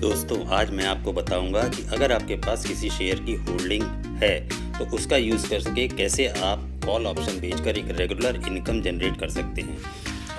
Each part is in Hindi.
दोस्तों आज मैं आपको बताऊंगा कि अगर आपके पास किसी शेयर की होल्डिंग है तो उसका यूज़ करके कैसे आप कॉल ऑप्शन बेचकर एक रेगुलर इनकम जनरेट कर सकते हैं।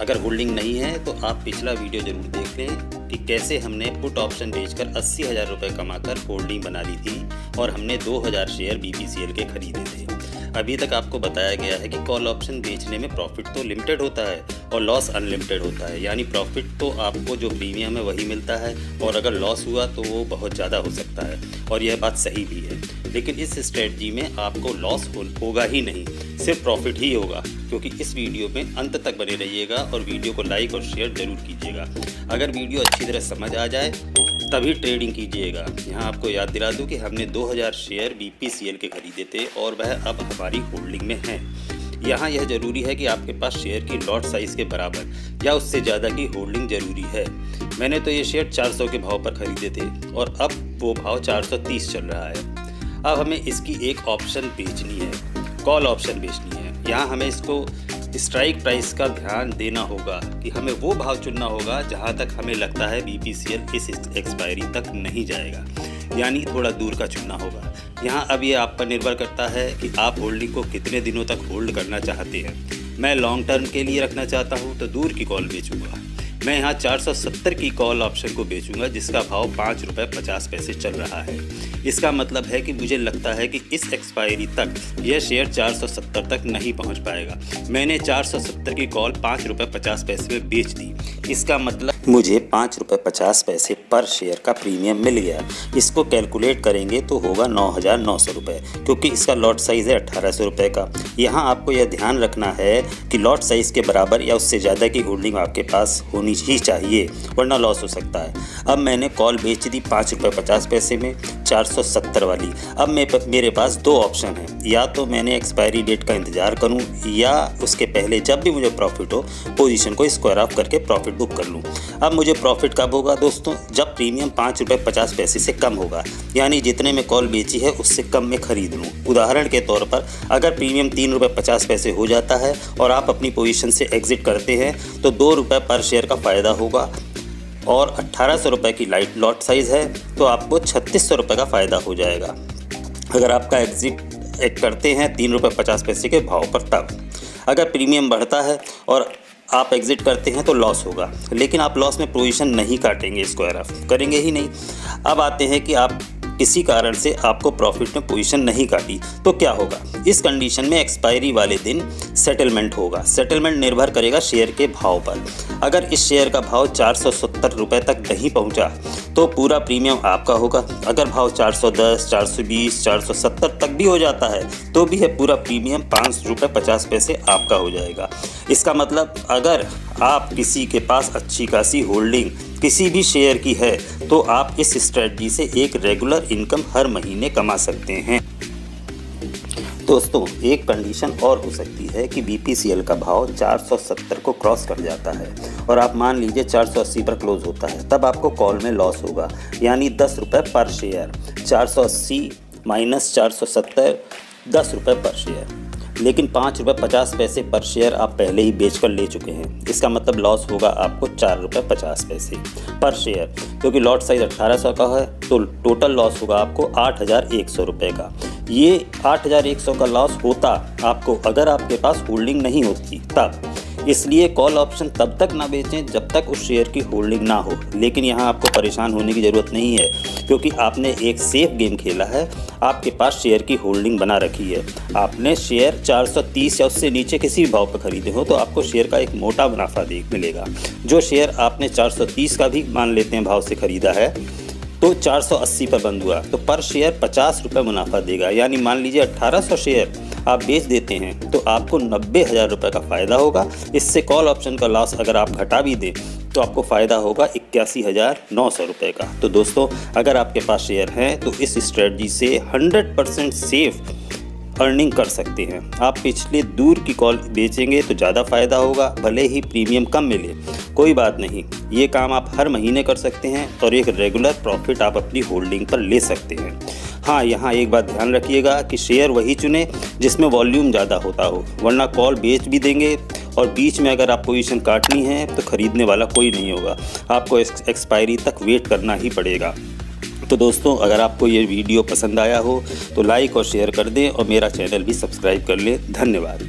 अगर होल्डिंग नहीं है तो आप पिछला वीडियो ज़रूर देख लें कि कैसे हमने पुट ऑप्शन बेचकर 80,000 रुपये कमाकर होल्डिंग बना ली थी और हमने 2,000 शेयर BPCL के खरीदे थे। अभी तक आपको बताया गया है कि कॉल ऑप्शन बेचने में प्रॉफिट तो लिमिटेड होता है और लॉस अनलिमिटेड होता है, यानी प्रॉफिट तो आपको जो प्रीमियम है वही मिलता है और अगर लॉस हुआ तो वो बहुत ज़्यादा हो सकता है और यह बात सही भी है। लेकिन इस स्ट्रेटजी में आपको लॉस होगा ही नहीं, सिर्फ प्रॉफिट ही होगा, क्योंकि इस वीडियो में अंत तक बने रहिएगा और वीडियो को लाइक और शेयर ज़रूर कीजिएगा। अगर वीडियो अच्छी तरह समझ आ जाए तभी ट्रेडिंग कीजिएगा। यहाँ आपको याद दिला दूँ कि हमने 2,000 शेयर BPCL के खरीदे थे और वह अब हमारी होल्डिंग में हैं। यहाँ यह ज़रूरी है कि आपके पास शेयर की लॉट साइज़ के बराबर या उससे ज़्यादा की होल्डिंग ज़रूरी है। मैंने तो ये शेयर 400 के भाव पर खरीदे थे और अब वो भाव 430 चल रहा है। अब हमें इसकी एक ऑप्शन बेचनी है, कॉल ऑप्शन बेचनी है। यहाँ हमें इसको स्ट्राइक प्राइस का ध्यान देना होगा कि हमें वो भाव चुनना होगा जहाँ तक हमें लगता है BPCL इस एक्सपायरी तक नहीं जाएगा, यानी थोड़ा दूर का चुनना होगा। यहाँ अब ये आप पर निर्भर करता है कि आप होल्डिंग को कितने दिनों तक होल्ड करना चाहते हैं। मैं लॉन्ग टर्म के लिए रखना चाहता हूँ तो दूर की कॉल बेचूँगा। मैं यहाँ 470 की कॉल ऑप्शन को बेचूंगा जिसका भाव ₹5.50 चल रहा है। इसका मतलब है कि मुझे लगता है कि इस एक्सपायरी तक यह शेयर 470 तक नहीं पहुँच पाएगा। मैंने 470 की कॉल ₹5.50 में बेच दी। इसका मतलब मुझे ₹5.50 पर शेयर का प्रीमियम मिल गया। इसको कैलकुलेट करेंगे तो होगा 9,900 रुपये, क्योंकि इसका लॉट साइज़ है 1,800 रुपये का। यहाँ आपको यह ध्यान रखना है कि लॉट साइज़ के बराबर या उससे ज़्यादा की होल्डिंग आपके पास होनी ही चाहिए, वरना लॉस हो सकता है। अब मैंने कॉल बेच दी ₹5.50 में 470 वाली। अब मेरे पास दो ऑप्शन हैं, या तो मैंने एक्सपायरी डेट का इंतज़ार करूं या उसके पहले जब भी मुझे प्रॉफिट हो पोजीशन को स्क्वायर ऑफ करके प्रॉफिट बुक कर लूं। अब मुझे प्रॉफिट कब होगा दोस्तों? जब प्रीमियम ₹5.50 से कम होगा, यानी जितने में कॉल बेची है उससे कम में खरीद लूँ। उदाहरण के तौर पर अगर प्रीमियम ₹3.50 हो जाता है और आप अपनी पोजीशन से एग्जिट करते हैं तो ₹2 पर शेयर का फ़ायदा होगा और 1,800 रुपये की लाइट लॉट साइज़ है तो आपको 3,600 रुपये का फ़ायदा हो जाएगा अगर आपका एग्जिट करते हैं ₹3.50 के भाव पर। तब अगर प्रीमियम बढ़ता है और आप एग्जिट करते हैं तो लॉस होगा, लेकिन आप लॉस में पोजीशन नहीं काटेंगे, स्क्वायर ऑफ करेंगे ही नहीं। अब आते हैं कि आप किसी कारण से आपको प्रॉफिट में पोजीशन नहीं काटी तो क्या होगा? इस कंडीशन में एक्सपायरी वाले दिन सेटलमेंट होगा। सेटलमेंट निर्भर करेगा शेयर के भाव पर। अगर इस शेयर का भाव 470 रुपये तक नहीं पहुंचा तो पूरा प्रीमियम आपका होगा। अगर भाव 410, 420, 470 तक भी हो जाता है तो भी है पूरा प्रीमियम ₹5.50 आपका हो जाएगा। इसका मतलब अगर आप किसी के पास अच्छी खासी होल्डिंग किसी भी शेयर की है तो आप इस स्ट्रेटजी से एक रेगुलर इनकम हर महीने कमा सकते हैं। दोस्तों एक कंडीशन और हो सकती है कि BPCL का भाव 470 को क्रॉस कर जाता है और आप मान लीजिए 480 पर क्लोज होता है, तब आपको कॉल में लॉस होगा, यानी ₹10 पर शेयर। 480 माइनस 470 ₹10 पर शेयर, लेकिन ₹5.50 पर शेयर आप पहले ही बेचकर ले चुके हैं। इसका मतलब लॉस होगा आपको ₹4.50 पर शेयर, क्योंकि लॉट साइज़ 1,800 का है तो टोटल लॉस होगा आपको 8,100 रुपये का। ये 8,100 का लॉस होता आपको अगर आपके पास होल्डिंग नहीं होती तब। इसलिए कॉल ऑप्शन तब तक ना बेचें जब तक उस शेयर की होल्डिंग ना हो। लेकिन यहाँ आपको परेशान होने की ज़रूरत नहीं है, क्योंकि आपने एक सेफ गेम खेला है। आपके पास शेयर की होल्डिंग बना रखी है। आपने शेयर 430 या उससे नीचे किसी भी भाव पर खरीदे हो तो आपको शेयर का एक मोटा मुनाफा मिलेगा। जो शेयर आपने 430 का भी मान लेते हैं भाव से ख़रीदा है तो 480 पर बंद हुआ तो पर शेयर ₹50 मुनाफा देगा, यानी मान लीजिए 1,800 शेयर आप बेच देते हैं तो आपको 90,000 रुपये का फ़ायदा होगा। इससे कॉल ऑप्शन का लॉस अगर आप घटा भी दें तो आपको फ़ायदा होगा 81,900 रुपये का। तो दोस्तों अगर आपके पास शेयर हैं तो इस स्ट्रेटजी से 100% सेफ अर्निंग कर सकते हैं। आप पिछले दूर की कॉल बेचेंगे तो ज़्यादा फ़ायदा होगा, भले ही प्रीमियम कम मिले, कोई बात नहीं। ये काम आप हर महीने कर सकते हैं और एक रेगुलर प्रॉफिट आप अपनी होल्डिंग पर ले सकते हैं। हाँ, यहाँ एक बात ध्यान रखिएगा कि शेयर वही चुने जिसमें वॉल्यूम ज़्यादा होता हो, वरना कॉल बेच भी देंगे और बीच में अगर आप पोजीशन काटनी है तो ख़रीदने वाला कोई नहीं होगा, आपको एक्सपायरी तक वेट करना ही पड़ेगा। तो दोस्तों, अगर आपको ये वीडियो पसंद आया हो तो लाइक और शेयर कर दें और मेरा चैनल भी सब्सक्राइब कर लें। धन्यवाद।